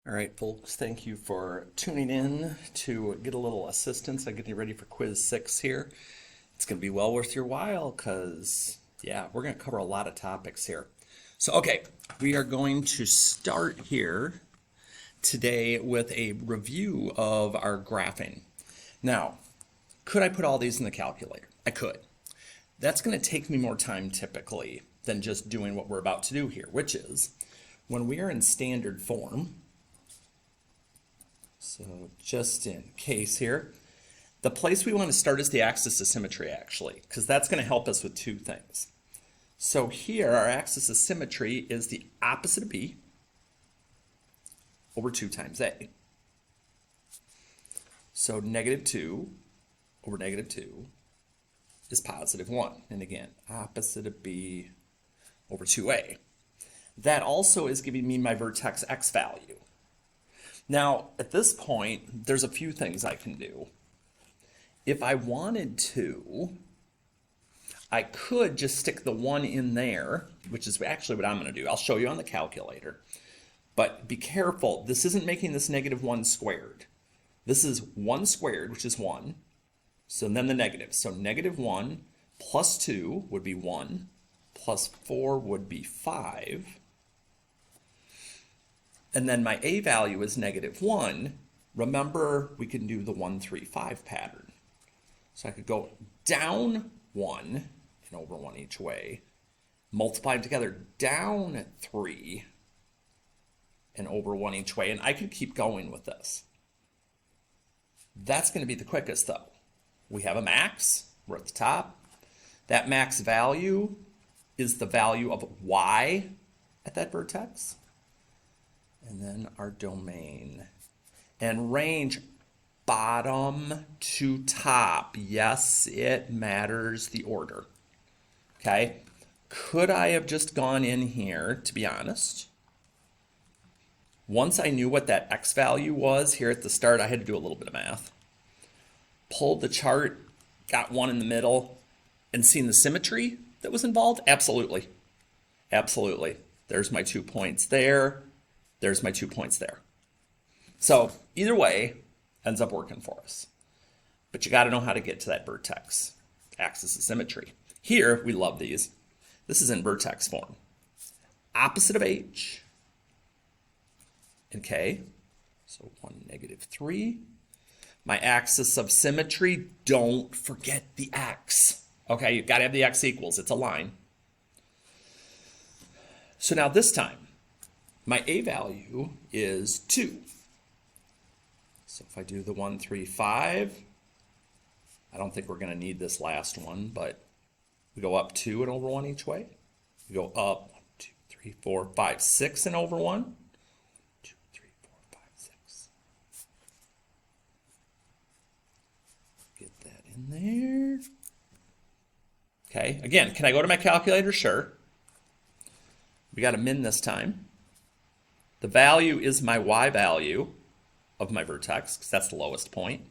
All right, folks, thank you for tuning in to get a little assistance on getting ready for quiz 6 here. It's going to be well worth your while because, yeah, we're going to cover a lot of topics here. So, okay, we are going to start here today with a review of our graphing. Now, could I put all these in the calculator? I could. That's going to take me more time typically than just doing what we're about to do here, which is when we are in standard form. So just in case here, the place we want to start is the axis of symmetry actually, because that's going to help us with two things. So here our axis of symmetry is the opposite of B over 2 times A. So -2 over -2 is +1. And again, opposite of B over 2A. That also is giving me my vertex X value. Now, at this point, there's a few things I can do. If I wanted to, I could just stick the 1 in there, which is actually what I'm going to do. I'll show you on the calculator. But be careful, this isn't making this -1 squared. This is 1 squared, which is 1. So then the negative. So -1 plus 2 would be 1, plus 4 would be 5. And then my A value is -1. Remember, we can do the 1, 3, 5 pattern. So I could go down 1 and over 1 each way, multiply them together, down 3 and over 1 each way, and I could keep going with this. That's going to be the quickest though. We have a max, we're at the top. That max value is the value of y at that vertex. And then our domain. And range, bottom to top. Yes, it matters the order. Okay? Could I have just gone in here, to be honest? Once I knew what that X value was here at the start, I had to do a little bit of math. Pulled the chart, got 1 in the middle, and seen the symmetry that was involved? Absolutely. Absolutely. There's my 2 points there. There's my 2 points there. So either way ends up working for us. But you got to know how to get to that vertex axis of symmetry. Here, we love these. This is in vertex form. Opposite of H and K. So 1, -3. My axis of symmetry, don't forget the X. Okay, you've got to have the X equals. It's a line. So now this time, my A value is 2. So if I do the 1, 3, 5, I don't think we're going to need this last one, but we go up 2 and over 1 each way. We go up 1, 2, 3, 4, 5, 6 and over 1. 2, 3, 4, 5, 6. Get that in there. Okay, again, can I go to my calculator? Sure. We got a min this time. The value is my y value of my vertex, because that's the lowest point.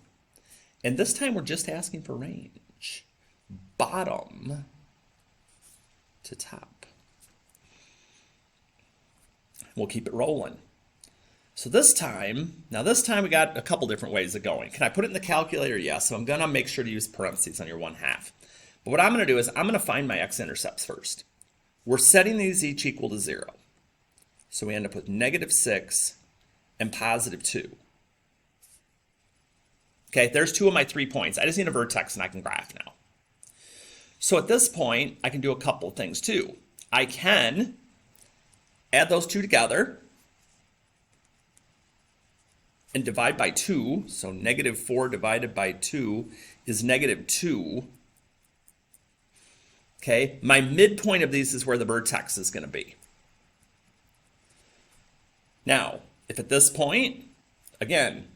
And this time we're just asking for range. Bottom to top. We'll keep it rolling. So this time we got a couple different ways of going. Can I put it in the calculator? Yes. So I'm going to make sure to use parentheses on your 1/2. But what I'm going to do is I'm going to find my x-intercepts first. We're setting these each equal to 0. So we end up with -6 and +2. Okay, there's 2 of my 3 points. I just need a vertex and I can graph now. So at this point, I can do a couple things too. I can add those 2 together and divide by 2. So -4 divided by 2 is -2. Okay, my midpoint of these is where the vertex is going to be. Now, if at this point, again,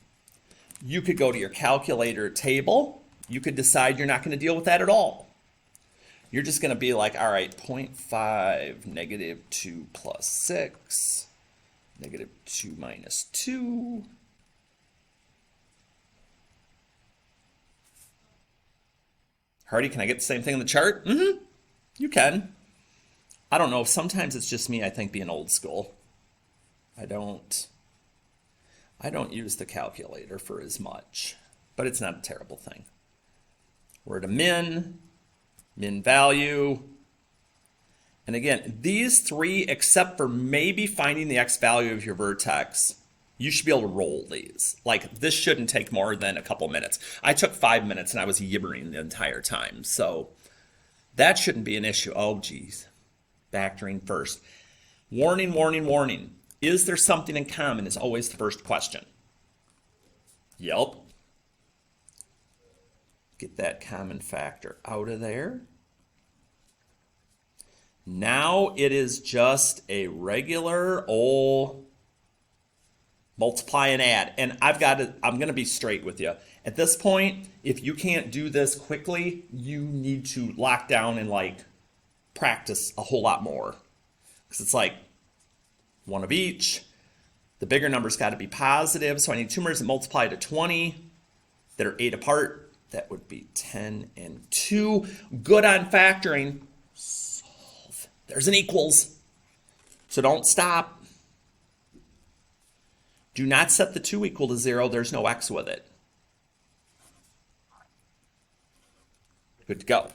you could go to your calculator table, you could decide you're not going to deal with that at all. You're just going to be like, all right, 0.5, -2 plus 6, -2 minus 2. Hardy, can I get the same thing in the chart? Mm-hmm. You can. I don't know. Sometimes it's just me, I think, being old school. I don't I don't use the calculator for as much, but it's not a terrible thing. We're at a min value. And again, these three, except for maybe finding the x value of your vertex, you should be able to roll these. Like, this shouldn't take more than a couple minutes. I took 5 minutes and I was gibbering the entire time. So that shouldn't be an issue. Oh, geez. Factoring first. Warning, warning, warning. Is there something in common is always the first question. Yep. Get that common factor out of there. Now it is just a regular old multiply and add. And I'm going to be straight with you. At this point, if you can't do this quickly, you need to lock down and like practice a whole lot more. Because it's like one of each. The bigger number's got to be positive. So I need two numbers that multiply to 20 that are 8 apart. That would be 10 and 2. Good on factoring. Solve. There's an equals. So don't stop. Do not set the 2 equal to 0. There's no x with it. Good to go.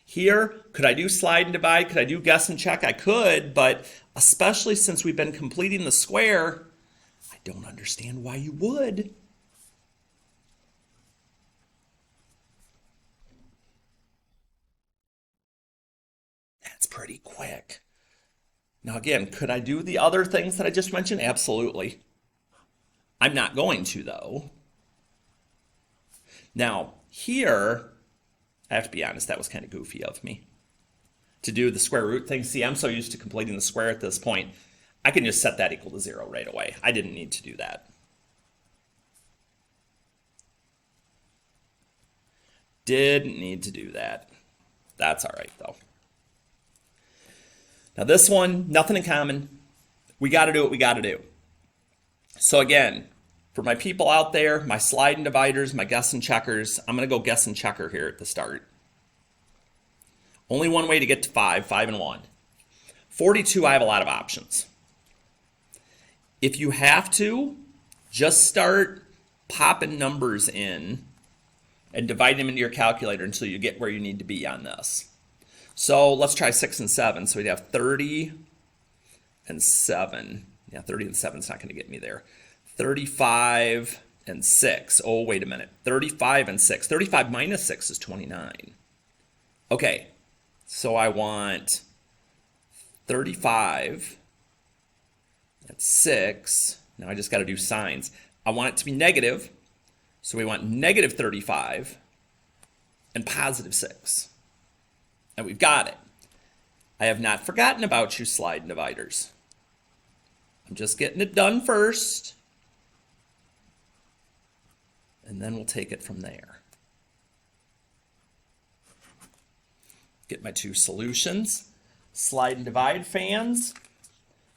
Here, could I do slide and divide? Could I do guess and check? I could, but especially since we've been completing the square, I don't understand why you would. That's pretty quick. Now again, could I do the other things that I just mentioned? Absolutely. I'm not going to, though. Now, here, I have to be honest, that was kind of goofy of me to do the square root thing. See, I'm so used to completing the square at this point, I can just set that equal to 0 right away. I didn't need to do that. Didn't need to do that. That's all right, though. Now this one, nothing in common. We got to do what we got to do. So again, for my people out there, my slide and dividers, my guess and checkers, I'm going to go guess and checker here at the start. Only one way to get to 5 and 1. 42, I have a lot of options. If you have to, just start popping numbers in and divide them into your calculator until you get where you need to be on this. So let's try 6 and 7. So we'd have 30 and 7. Yeah, 30 and 7 is not going to get me there. 35 and 6. Oh, wait a minute. 35 and 6. 35 minus 6 is 29. Okay, so I want 35 and 6. Now I just got to do signs. I want it to be negative. So we want negative 35 and positive 6. And we've got it. I have not forgotten about you, slide and dividers. I'm just getting it done first. And then we'll take it from there. Get my two solutions. Slide and divide fans.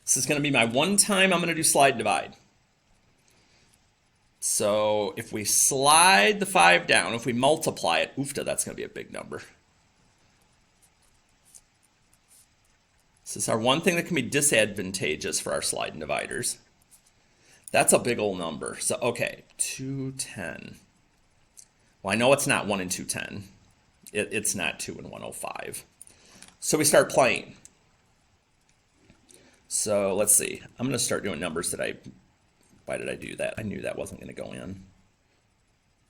This is going to be my one time I'm going to do slide and divide. So if we slide the 5 down, if we multiply it, oofta, that's going to be a big number. This is our one thing that can be disadvantageous for our slide and dividers. That's a big old number. So, okay, 210. Well, I know it's not 1 and 210. It's not 2 and 105. So we start playing. So let's see. I'm going to start doing numbers that why did I do that? I knew that wasn't going to go in.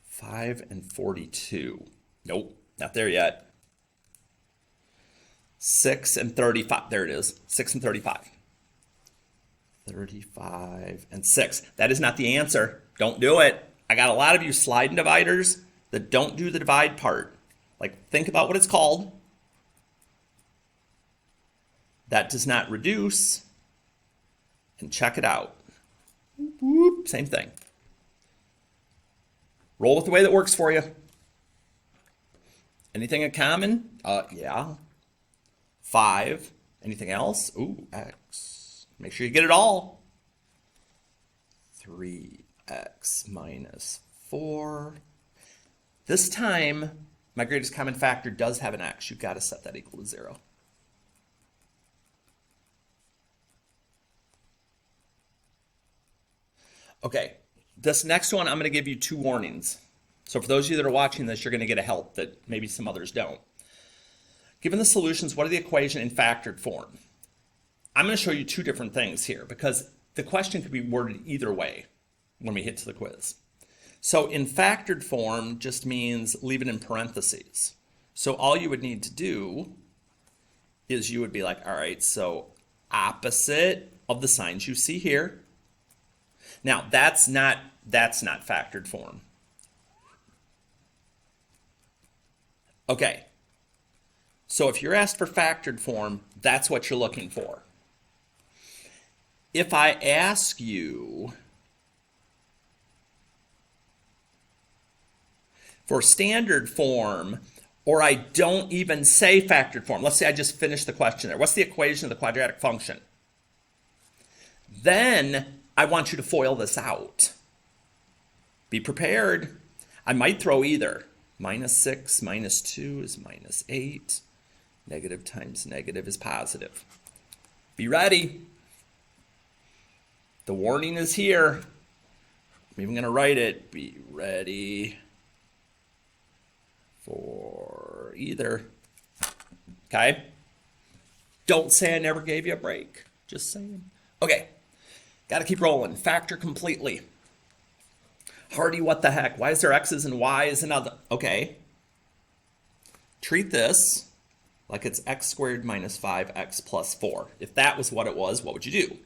5 and 42. Nope, not there yet. 6 and 35. There it is. 6 and 35. 35 and 6. That is not the answer. Don't do it. I got a lot of you slide and dividers that don't do the divide part. Like, think about what it's called. That does not reduce. And check it out. Whoop, same thing. Roll with the way that works for you. Anything in common? Yeah. 5. Anything else? Ooh, x. Make sure you get it all. 3x minus 4. This time, my greatest common factor does have an x. You've got to set that equal to 0. Okay, this next one, I'm going to give you 2 warnings. So for those of you that are watching this, you're going to get a help that maybe some others don't. Given the solutions, what are the equation in factored form? I'm going to show you 2 different things here because the question could be worded either way when we hit to the quiz. So in factored form just means leave it in parentheses. So all you would need to do is you would be like, all right, so opposite of the signs you see here. Now that's not factored form. Okay, so if you're asked for factored form, that's what you're looking for. If I ask you for standard form, or I don't even say factored form, let's say I just finished the question there. What's the equation of the quadratic function? Then I want you to FOIL this out. Be prepared. I might throw either. -6 minus 2 is -8. Negative times negative is positive. Be ready. The warning is here. I'm even going to write it. Be ready for either. Okay? Don't say I never gave you a break. Just saying. Okay. Got to keep rolling. Factor completely. Hardy, what the heck? Why is there X's and Y's and other? Okay. Treat this like it's x squared minus 5x plus 4. If that was what it was, what would you do?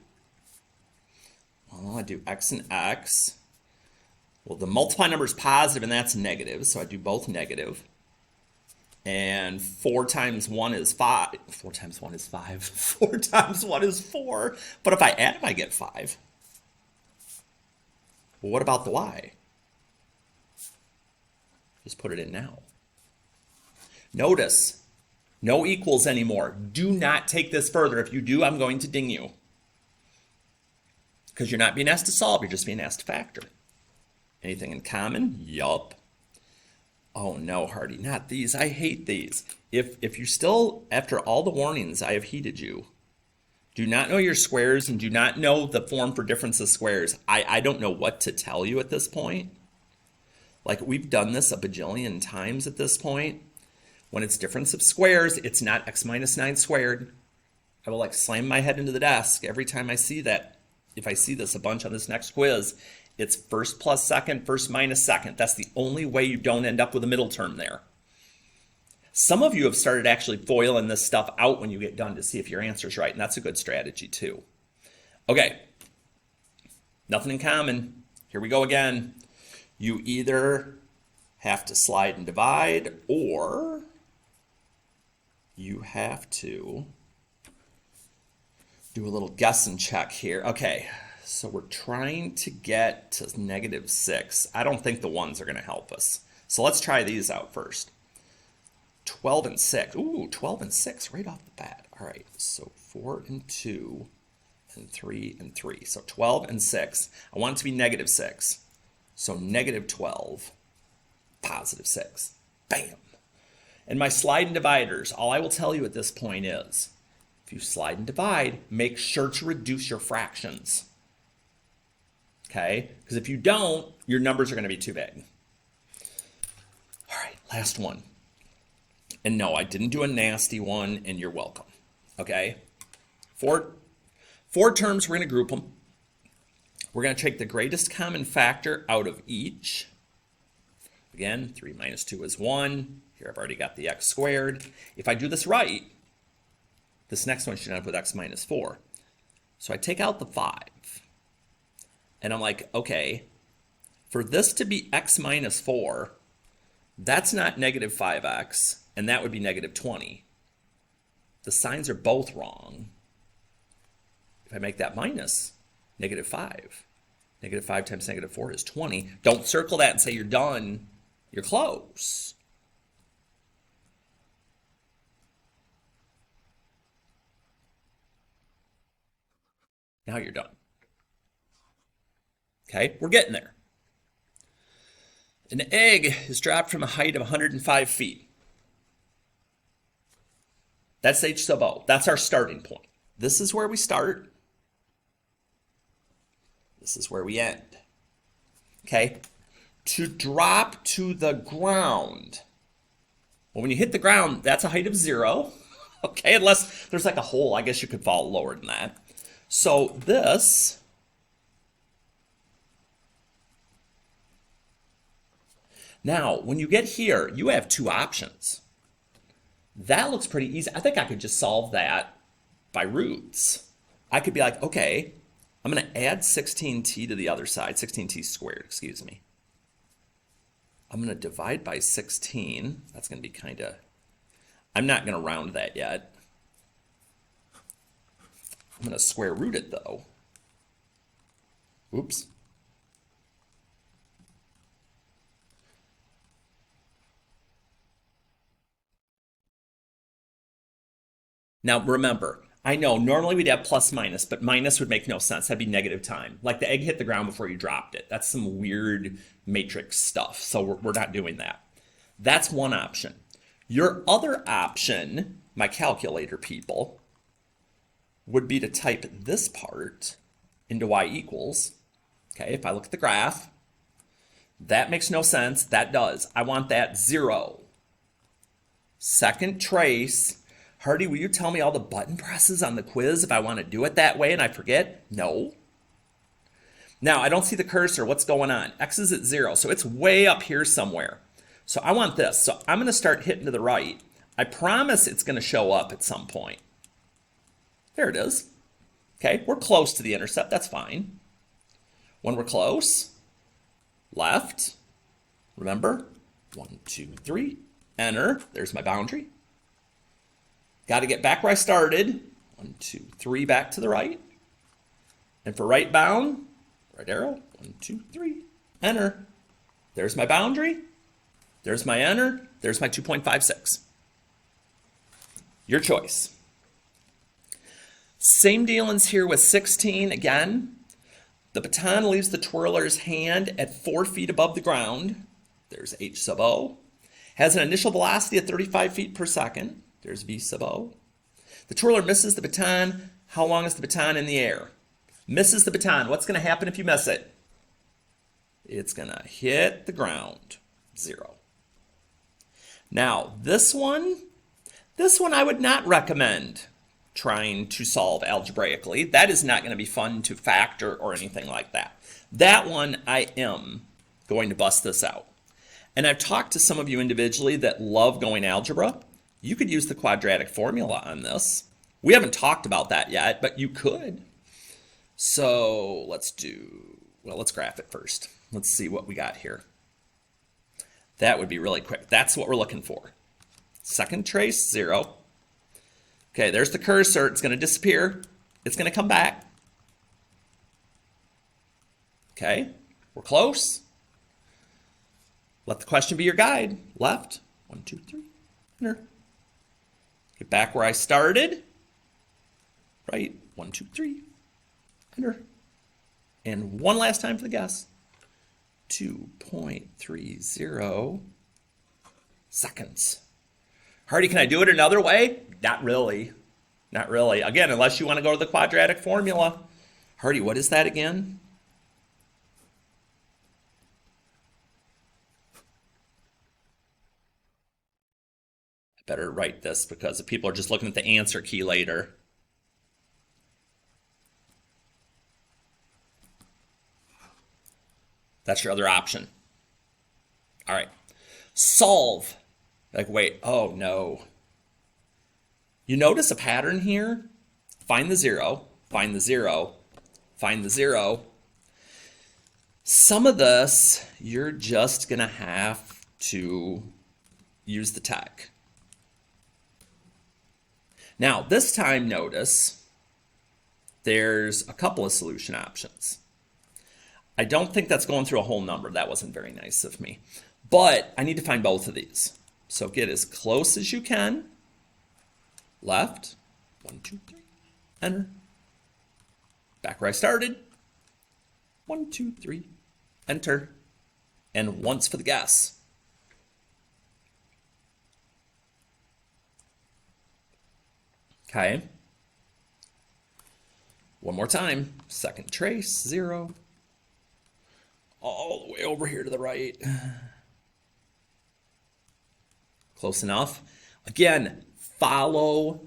Well, I'd do x and x. Well, the multiply number is positive and that's negative, so I do both negative. And 4 times 1 is 5. 4 times 1 is 5. 4 times 1 is 4. But if I add them, I get 5. Well, what about the y? Just put it in now. Notice, no equals anymore. Do not take this further. If you do, I'm going to ding you. Because you're not being asked to solve, you're just being asked to factor. Anything in common? Yup. Oh no, Hardy, not these. I hate these. If you still, after all the warnings I have heeded you, do not know your squares and do not know the form for difference of squares, I don't know what to tell you at this point. Like, we've done this a bajillion times at this point. When it's difference of squares, it's not x minus 9 squared. I will like slam my head into the desk every time I see that. If I see this a bunch on this next quiz, it's first plus second, first minus second. That's the only way you don't end up with a middle term there. Some of you have started actually foiling this stuff out when you get done to see if your answer's right, and that's a good strategy too. Okay, nothing in common. Here we go again. You either have to slide and divide, or you have to do a little guess and check here. Okay, so we're trying to get to -6. I don't think the ones are going to help us. So let's try these out first. 12 and 6. Ooh, 12 and 6 right off the bat. All right, so 4 and 2 and 3 and 3. So 12 and 6. I want it to be -6. So -12, +6. Bam. And my slide and dividers, all I will tell you at this point is, if you slide and divide, make sure to reduce your fractions. Okay? Because if you don't, your numbers are going to be too big. All right, last one. And no, I didn't do a nasty one, and you're welcome. Okay? Four terms, we're going to group them. We're going to take the greatest common factor out of each. Again, 3 minus 2 is 1. Here I've already got the x squared. If I do this right, this next one should end up with x minus 4. So I take out the 5. And I'm like, okay, for this to be x minus 4, that's not -5x, and that would be -20. The signs are both wrong. If I make that minus, -5. -5 times -4 is 20. Don't circle that and say you're done. You're close. Now you're done. Okay, we're getting there. An egg is dropped from a height of 105 feet. That's H sub O. That's our starting point. This is where we start. This is where we end. okay, to drop to the ground. Well, when you hit the ground, that's a height of 0, okay, unless there's like a hole. I guess you could fall lower than that. So this, now, when you get here, you have two options. That looks pretty easy. I think I could just solve that by roots. I could be like, okay, I'm going to add 16t to the other side, 16t squared, excuse me. I'm going to divide by 16. That's going to be kind of, I'm not going to round that yet. I'm going to square root it though. Oops. Now remember, I know normally we'd have plus minus, but minus would make no sense. That'd be negative time. Like the egg hit the ground before you dropped it. That's some weird matrix stuff. So we're not doing that. That's one option. Your other option, my calculator people, would be to type this part into y equals. Okay, if I look at the graph, that makes no sense. That does. I want that 0. Second trace. Hardy, will you tell me all the button presses on the quiz if I want to do it that way and I forget? No. Now, I don't see the cursor. What's going on? X is at 0, so it's way up here somewhere. So I want this. So I'm going to start hitting to the right. I promise it's going to show up at some point. There it is. Okay, we're close to the intercept. That's fine. When we're close, left, remember, 1, 2, 3, enter. There's my boundary. Got to get back where I started. 1, 2, 3, back to the right. And for right bound, right arrow, 1, 2, 3, enter. There's my boundary. There's my enter. There's my 2.56. Your choice. Same dealings here with 16 again. The baton leaves the twirler's hand at 4 feet above the ground. There's H sub O. Has an initial velocity of 35 feet per second. There's V sub O. The twirler misses the baton. How long is the baton in the air? Misses the baton. What's going to happen if you miss it? It's going to hit the ground. 0. Now, this one I would not recommend trying to solve algebraically. That is not going to be fun to factor or anything like that. That one, I am going to bust this out. And I've talked to some of you individually that love going algebra. You could use the quadratic formula on this. We haven't talked about that yet, but you could. So let's graph it first. Let's see what we got here. That would be really quick. That's what we're looking for. Second trace, 0. Okay, there's the cursor. It's going to disappear. It's going to come back. Okay, we're close. Let the question be your guide. Left, 1, 2, 3, enter. Get back where I started. Right, 1, 2, 3, enter. And one last time for the guess. 2.30 seconds. Hardy, can I do it another way? Not really. Not really. Again, unless you want to go to the quadratic formula. Hardy, what is that again? I better write this because if people are just looking at the answer key later. That's your other option. All right. Solve. Like, wait, oh no. You notice a pattern here? Find the 0, find the 0, find the 0. Some of this, you're just going to have to use the tech. Now, this time, notice there's a couple of solution options. I don't think that's going through a whole number. That wasn't very nice of me. But I need to find both of these. So get as close as you can. Left, 1, 2, 3, enter. Back where I started. 1, 2, 3, enter. And once for the guess. Okay. One more time. Second trace, 0. all the way over here to the right. Close enough. Again, follow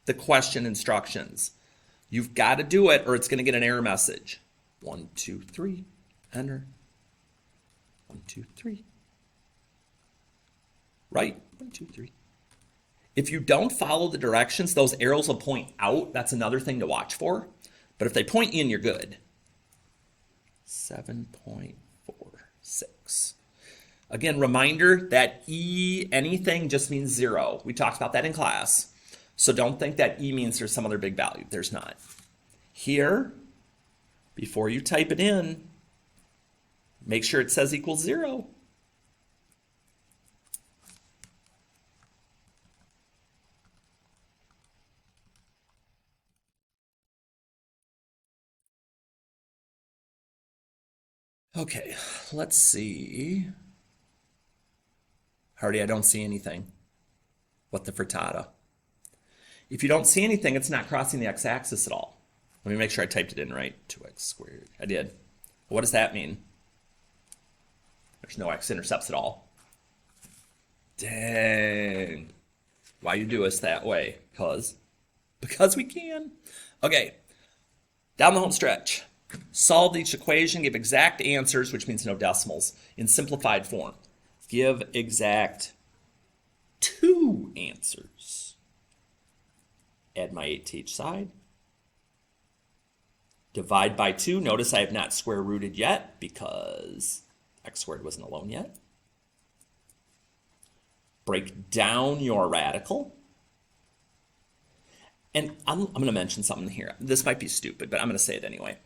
the question instructions. You've got to do it or it's going to get an error message. 1, 2, 3, enter. 1, 2, 3. Right? 1, 2, 3. If you don't follow the directions, those arrows will point out. That's another thing to watch for. But if they point in, you're good. 7.46. Again, reminder that E, anything just means 0. We talked about that in class. So don't think that E means there's some other big value. There's not. Here, before you type it in, make sure it says equals 0. Okay, let's see. Hardy, I don't see anything. What the frittata? If you don't see anything, it's not crossing the x-axis at all. Let me make sure I typed it in right. 2x squared. I did. What does that mean? There's no x-intercepts at all. Dang. Why you do us that way? Because we can. Okay. Down the home stretch. Solve each equation. Give exact answers, which means no decimals, in simplified form. Give exact 2 answers. Add my 8 to each side. Divide by 2. Notice I have not square rooted yet because x squared wasn't alone yet. Break down your radical. And I'm going to mention something here. This might be stupid, but I'm going to say it anyway.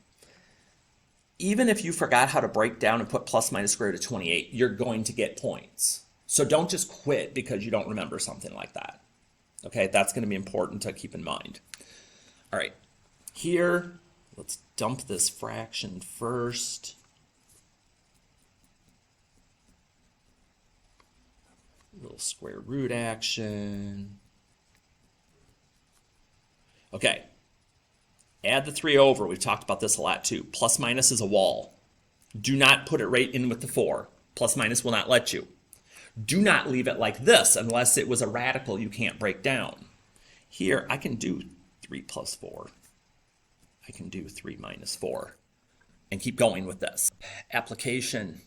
Even if you forgot how to break down and put plus minus square root of 28, you're going to get points. So don't just quit because you don't remember something like that. Okay, that's going to be important to keep in mind. All right, here, let's dump this fraction first. Little square root action. Okay. Add the 3 over. We've talked about this a lot too. Plus minus is a wall. Do not put it right in with the 4. Plus minus will not let you. Do not leave it like this unless it was a radical you can't break down. Here, I can do 3 plus 4. I can do 3 minus 4. And keep going with this. Application.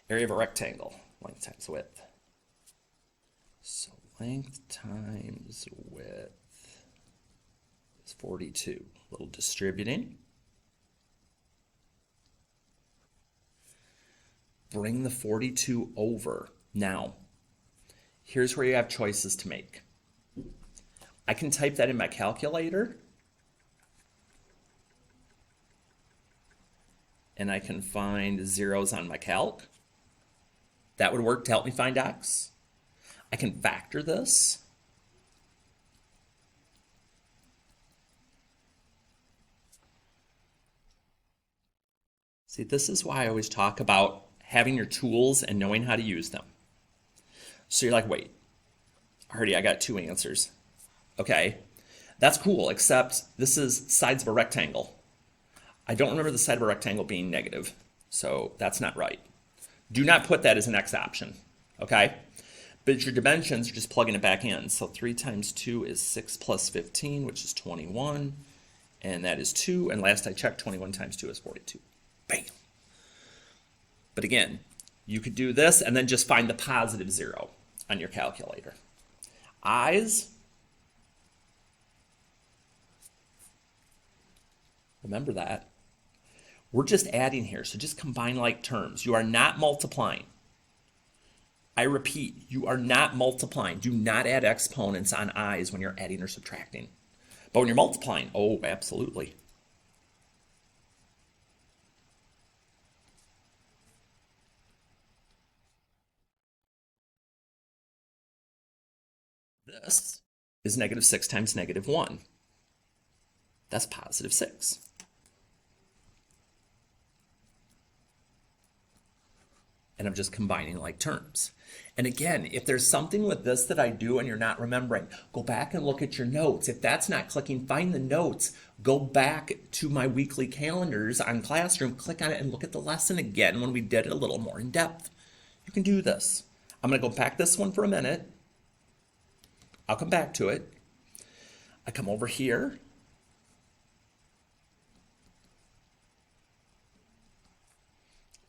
Area of a rectangle. Length times width. So length times width. 42. A little distributing. Bring the 42 over. Now, here's where you have choices to make. I can type that in my calculator. And I can find zeros on my calc. That would work to help me find x. I can factor this. See, this is why I always talk about having your tools and knowing how to use them. So you're like, wait, Hardy, I got 2 answers. Okay, that's cool, except this is sides of a rectangle. I don't remember the side of a rectangle being negative, so that's not right. Do not put that as an x option, okay? But your dimensions, you're just plugging it back in. So 3 times 2 is 6 plus 15, which is 21, and that is 2, and last I checked, 21 times 2 is 42. Bam. But again, you could do this and then just find the positive 0 on your calculator. I's, remember that. We're just adding here, so just combine like terms. You are not multiplying. I repeat, you are not multiplying. Do not add exponents on i's when you're adding or subtracting. But when you're multiplying, oh, absolutely. This is negative 6 times negative 1. That's positive 6. and I'm just combining like terms. And again, if there's something with this that I do and you're not remembering, go back and look at your notes. If that's not clicking, find the notes. Go back to my weekly calendars on Classroom, click on it, and look at the lesson again when we did it a little more in depth. You can do this. I'm going to go back this one for a minute. I'll come back to it. I come over here.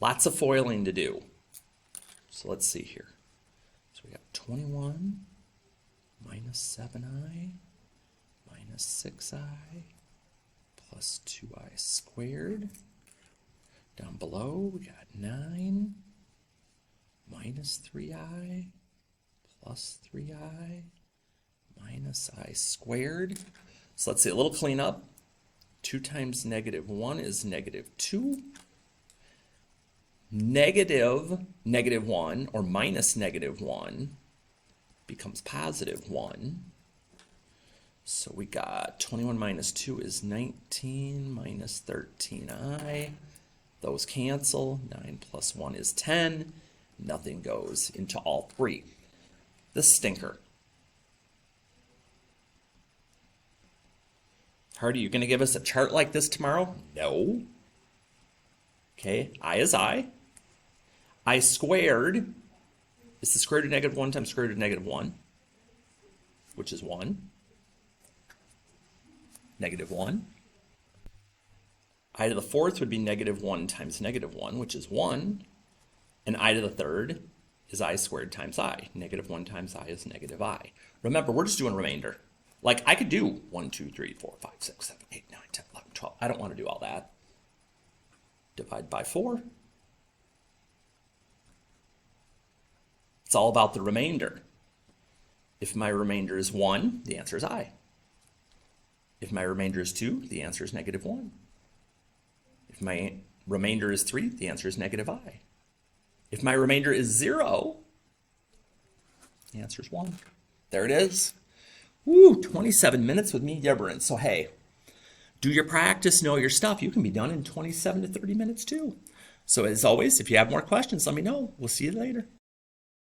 Lots of foiling to do. So let's see here. So we got 21 minus 7i minus 6i plus 2i squared. Down below we got 9 minus 3i plus 3i minus I squared. So let's see, a little cleanup. 2 times negative 1 is negative 2. Negative 1 or minus negative 1 becomes positive 1. So we got 21 minus 2 is 19 minus 13i. Those cancel. 9 plus 1 is 10. Nothing goes into all three. This stinker. Hardy, you going to give us a chart like this tomorrow? No. Okay, I is I. I squared is the square root of negative 1 times square root of negative 1, which is 1. Negative 1. I to the fourth would be negative 1 times negative 1, which is 1. And I to the third is I squared times I. Negative 1 times I is negative I. Remember, we're just doing remainder. Like, I could do 1, 2, 3, 4, 5, 6, 7, 8, 9, 10, 11, 12. I don't want to do all that. Divide by 4. It's all about the remainder. If my remainder is 1, the answer is I. If my remainder is 2, the answer is negative 1. If my remainder is 3, the answer is negative I. If my remainder is 0, the answer is 1. There it is. Woo, 27 minutes with me gibbering. So hey, do your practice, know your stuff. You can be done in 27 to 30 minutes too. So as always, if you have more questions, let me know. We'll see you later.